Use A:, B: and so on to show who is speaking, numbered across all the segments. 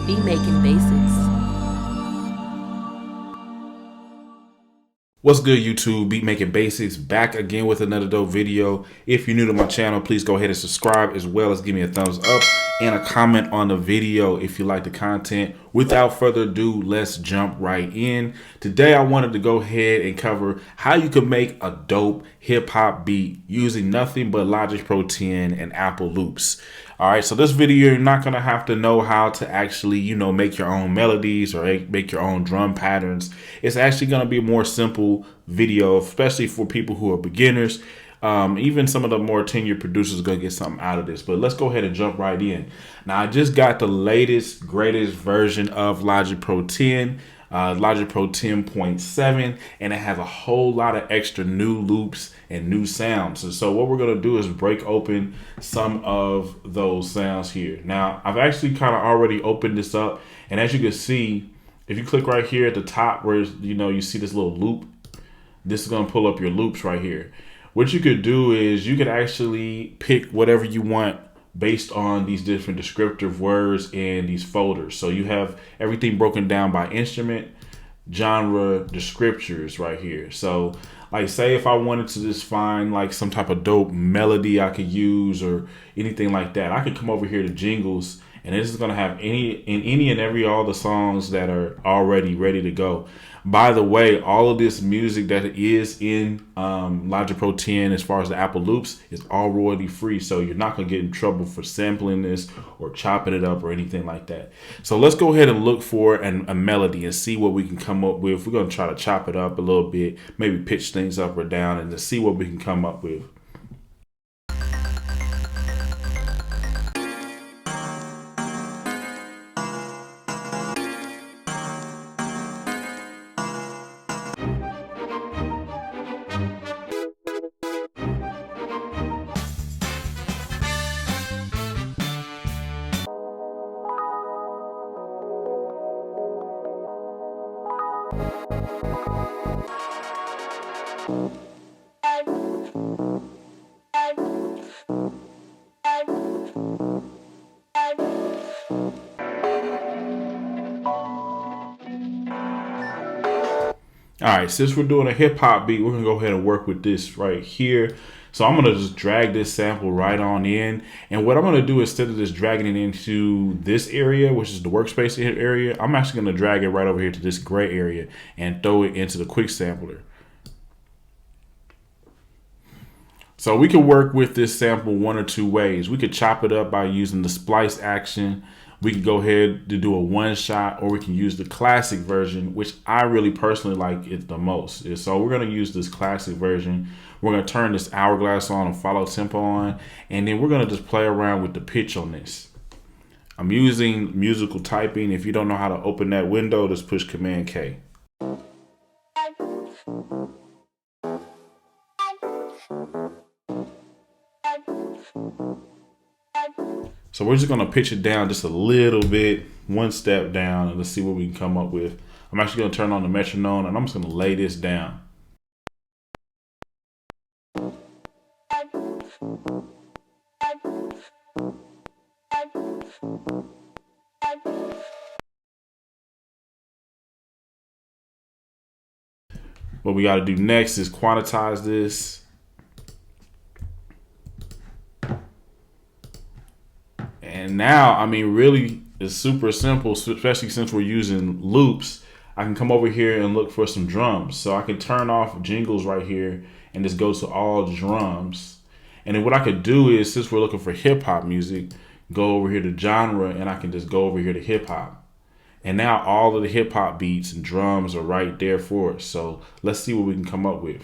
A: Be making basics.
B: What's good, YouTube? Beat Making Basics back again with another dope video. If you're new to my channel, please go ahead and subscribe, as well as give me a thumbs up and a comment on the video if you like the content. Without further ado, let's jump right in. Today I wanted to go ahead and cover how you can make a dope hip-hop beat using nothing but Logic Pro 10 and Apple Loops. All right, so this video, you're not gonna have to know how to actually, make your own melodies or make your own drum patterns. It's actually gonna be a more simple video, especially for people who are beginners. Even some of the more tenured producers are gonna get something out of this. But let's go ahead and jump right in. Now, I just got the latest, greatest version of Logic Pro 10. Logic Pro 10.7, and it has a whole lot of extra new loops and new sounds. And so what we're going to do is break open some of those sounds here. Now, I've actually kind of already opened this up, and as you can see, if you click right here at the top where you see this little loop, this is going to pull up your loops right here. What you could do is you could actually pick whatever you want based on these different descriptive words in these folders. So you have everything broken down by instrument, genre, descriptors right here. So like, say if I wanted to just find like some type of dope melody I could use or anything like that, I could come over here to jingles, and this is going to have any and every all the songs that are already ready to go. By the way, all of this music that is in Logic Pro 10, as far as the Apple Loops, is all royalty free. So you're not going to get in trouble for sampling this or chopping it up or anything like that. So let's go ahead and look for a melody and see what we can come up with. We're going to try to chop it up a little bit, maybe pitch things up or down, and to see what we can come up with. All right, since we're doing a hip hop beat, we're gonna go ahead and work with this right here. So I'm gonna just drag this sample right on in. And what I'm gonna do, instead of just dragging it into this area, which is the workspace area, I'm actually gonna drag it right over here to this gray area and throw it into the quick sampler. So we can work with this sample one or two ways. We could chop it up by using the splice action. We can go ahead to do a one shot, or we can use the classic version, which I really personally like it the most. So we're going to use this classic version. We're going to turn this hourglass on and follow tempo on, and then we're going to just play around with the pitch on this. I'm using musical typing. If you don't know how to open that window, just push Command K. So we're just going to pitch it down just a little bit, one step down, and let's see what we can come up with. I'm actually going to turn on the metronome, and I'm just going to lay this down. What we got to do next is quantize this. And now, I mean, really, it's super simple, especially since we're using loops. I can come over here and look for some drums. So I can turn off jingles right here and just go to all drums. And then what I could do is, since we're looking for hip hop music, go over here to genre, and I can just go over here to hip hop. And now all of the hip hop beats and drums are right there for us. So let's see what we can come up with.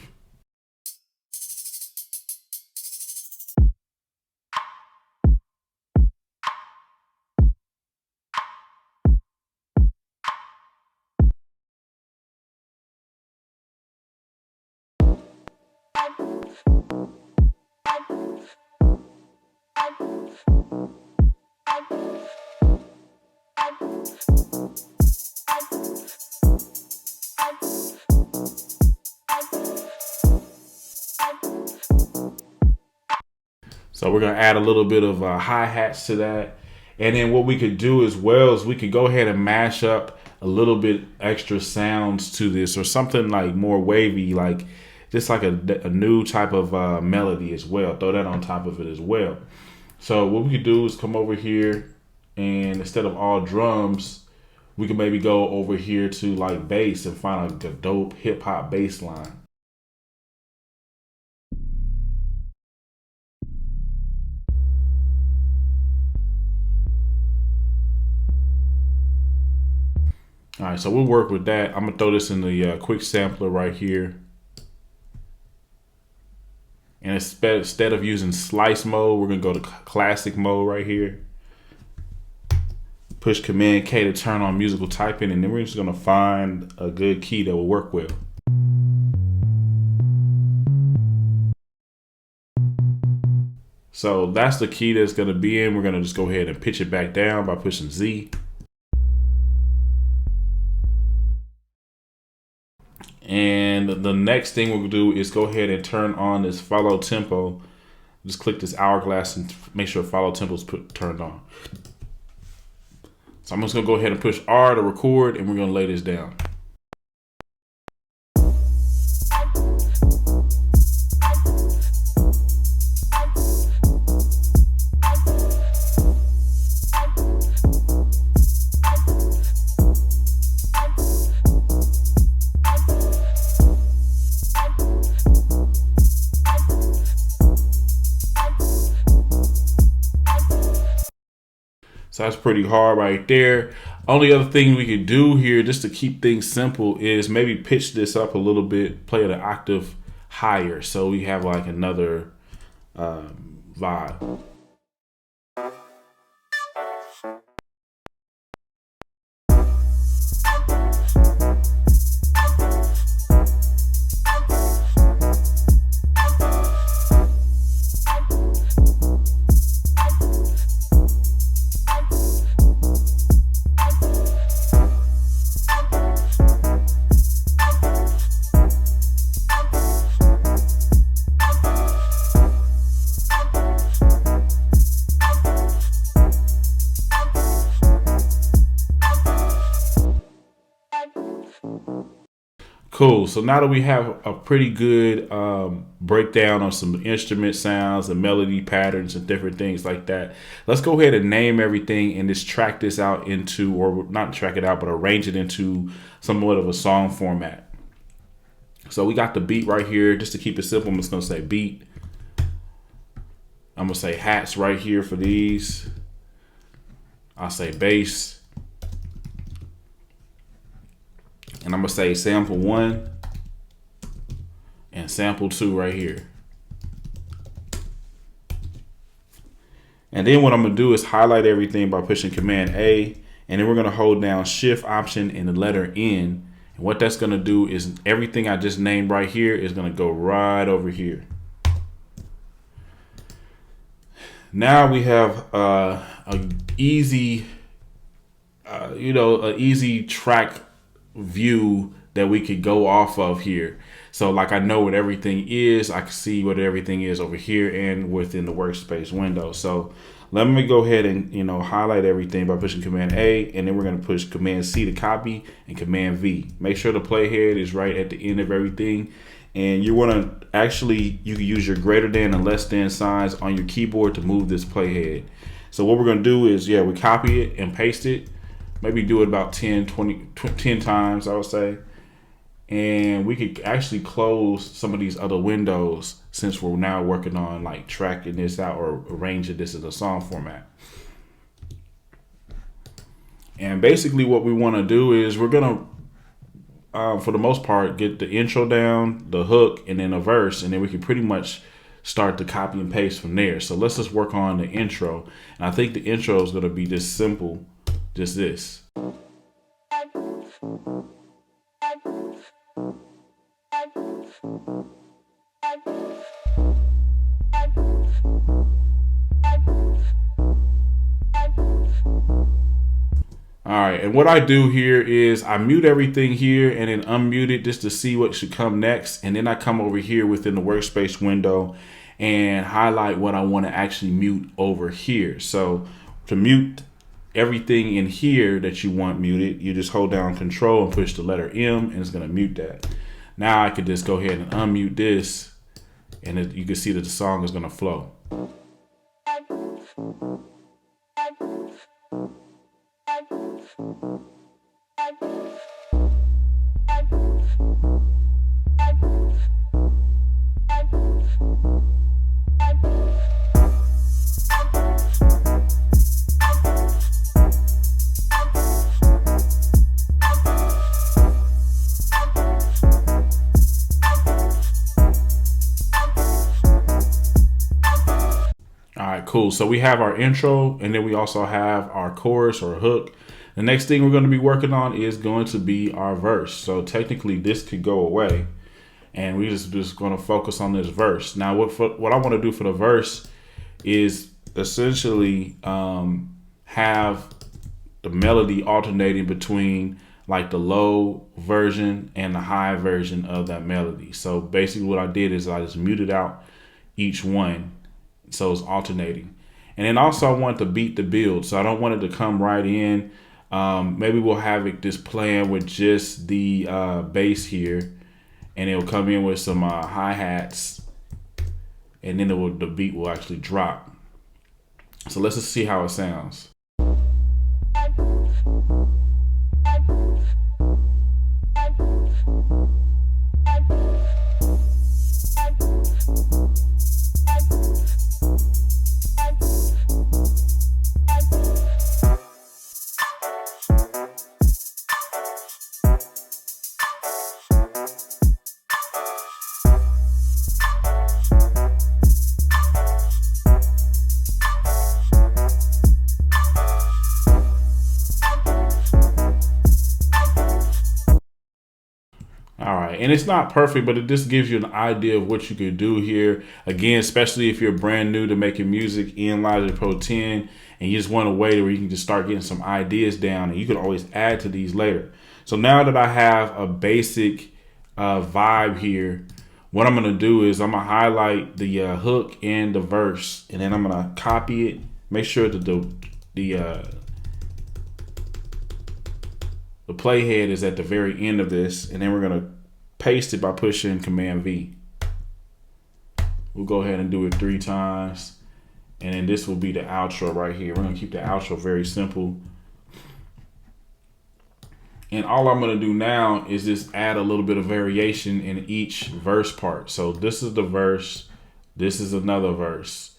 B: So we're going to add a little bit of hi-hats to that. And then what we could do as well is we could go ahead and mash up a little bit extra sounds to this, or something like more wavy, like just like a new type of melody as well. Throw that on top of it as well. So what we could do is come over here, and instead of all drums, we could maybe go over here to like bass and find like a dope hip hop bass line. All right, so we'll work with that. I'm gonna throw this in the quick sampler right here. And instead of using slice mode, we're gonna go to classic mode right here. Push Command K to turn on musical typing, and then we're just gonna find a good key that will work well. So that's the key that's gonna be in. We're gonna just go ahead and pitch it back down by pushing Z. And the next thing we'll do is go ahead and turn on this follow tempo. Just click this hourglass and make sure follow tempo is turned on. So I'm just gonna go ahead and push R to record, and we're gonna lay this down. So that's pretty hard right there. Only other thing we could do here, just to keep things simple, is maybe pitch this up a little bit, play it an octave higher, so we have like another vibe. Cool. So now that we have a pretty good breakdown on some instrument sounds and melody patterns and different things like that, let's go ahead and name everything and just track this out into, or not track it out, but arrange it into somewhat of a song format. So we got the beat right here. Just to keep it simple, I'm just going to say beat. I'm going to say hats right here for these. I'll say bass. And I'm gonna say sample 1 and sample 2 right here. And then what I'm gonna do is highlight everything by pushing Command A, and then we're gonna hold down Shift Option and the letter N. And what that's gonna do is everything I just named right here is gonna go right over here. Now we have an easy, an easy track view that we could go off of here. So like I know what everything is, I can see what everything is over here and within the workspace window. So let me go ahead and highlight everything by pushing Command A, and then we're going to push Command C to copy and Command V. Make sure the playhead is right at the end of everything, and you want to actually, you can use your greater than and less than signs on your keyboard to move this playhead. So what we're going to do is, we copy it and paste it. Maybe do it about 10 times, I would say. And we could actually close some of these other windows since we're now working on like tracking this out or arranging this as a song format. And basically what we want to do is we're going to, for the most part, get the intro down, the hook, and then a verse. And then we can pretty much start to copy and paste from there. So let's just work on the intro. And I think the intro is going to be just simple. Just this. All right, and what I do here is I mute everything here and then unmute it just to see what should come next. And then I come over here within the workspace window and highlight what I want to actually mute over here. So to mute everything in here that you want muted, you just hold down Control and push the letter M, and it's going to mute that. Now I could just go ahead and unmute this, and you can see that the song is going to flow. All right, cool. So we have our intro, and then we also have our chorus or hook. The next thing we're going to be working on is going to be our verse. So technically this could go away, and we just going to focus on this verse. Now what I want to do for the verse is essentially have the melody alternating between like the low version and the high version of that melody. So basically what I did is I just muted out each one, so it's alternating. And then also I want the beat to build, so I don't want it to come right in. Maybe we'll have it just playing with just the bass here, and it'll come in with some hi-hats, and then the beat will actually drop. So let's just see how it sounds. All right, and it's not perfect, but it just gives you an idea of what you could do here. Again, especially if you're brand new to making music in Logic Pro 10 and you just want a way where you can just start getting some ideas down, and you can always add to these later. So now that I have a basic vibe here, what I'm gonna do is I'm gonna highlight the hook and the verse, and then I'm gonna copy it. Make sure that the playhead is at the very end of this, and then we're gonna paste it by pushing Command V. We'll go ahead and do it 3 times, and then this will be the outro right here. We're gonna keep the outro very simple. And all I'm gonna do now is just add a little bit of variation in each verse part. So this is the verse, this is another verse.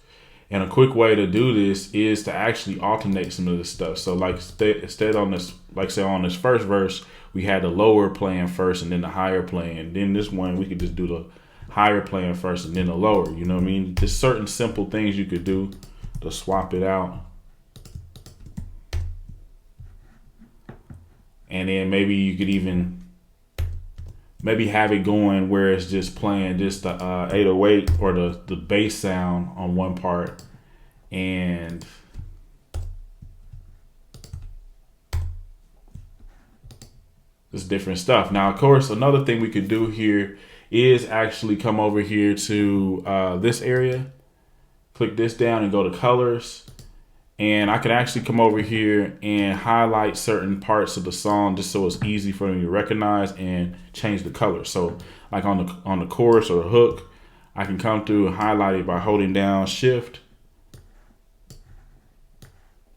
B: And a quick way to do this is to actually alternate some of this stuff. So like instead on this, like say on this first verse, we had the lower playing first and then the higher playing. Then this one, we could just do the higher playing first and then the lower, you know what I mean? There's certain simple things you could do to swap it out. And then maybe you could even maybe have it going where it's just playing just the 808 or the bass sound on one part, and just different stuff. Now, of course, another thing we could do here is actually come over here to this area, click this down and go to colors. And I can actually come over here and highlight certain parts of the song just so it's easy for me to recognize and change the color. So like on the chorus or the hook, I can come through and highlight it by holding down Shift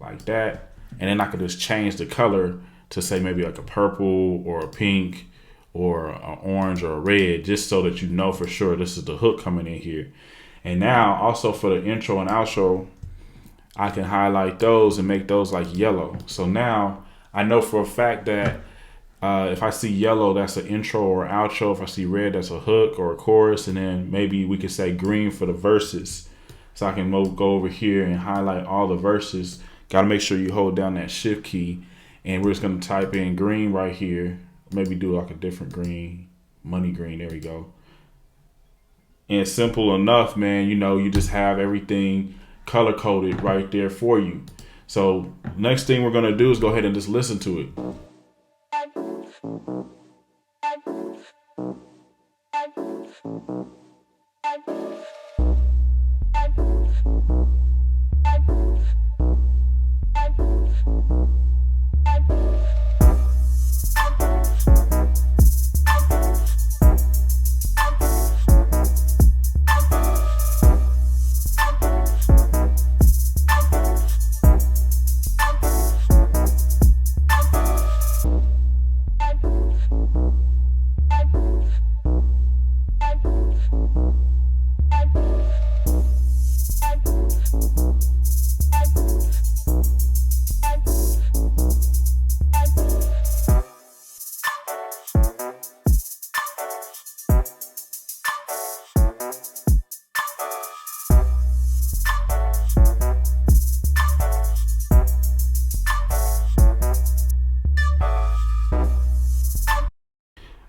B: like that. And then I could just change the color to say maybe like a purple or a pink or an orange or a red, just so that you know for sure this is the hook coming in here. And now also for the intro and outro, I can highlight those and make those like yellow. So now I know for a fact that if I see yellow, that's an intro or outro. If I see red, that's a hook or a chorus. And then maybe we could say green for the verses. So I can go over here and highlight all the verses. Got to make sure you hold down that Shift key. And we're just going to type in green right here. Maybe do like a different green, money green. There we go. And it's simple enough, man. You know, you just have everything color coded right there for you. So next thing we're going to do is go ahead and just listen to it.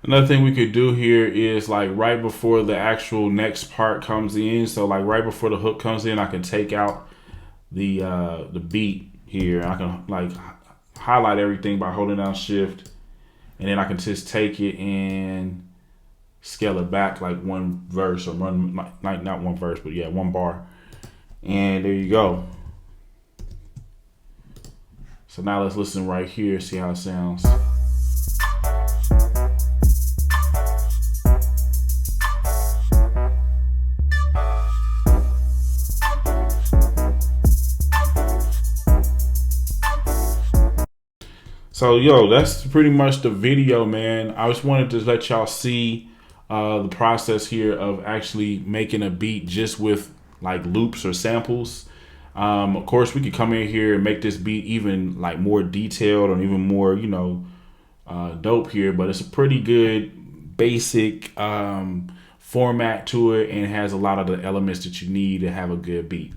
B: Another thing we could do here is like right before the actual next part comes in. So like right before the hook comes in, I can take out the beat here. I can like highlight everything by holding down shift, and then I can just take it and scale it back like one verse or one, like not one verse, but yeah, one bar. And there you go. So now let's listen right here, see how it sounds. So yo, that's pretty much the video, man. I just wanted to let y'all see the process here of actually making a beat just with like loops or samples. Of course, we could come in here and make this beat even like more detailed or even more, you know, dope here. But it's a pretty good basic format to it, and has a lot of the elements that you need to have a good beat.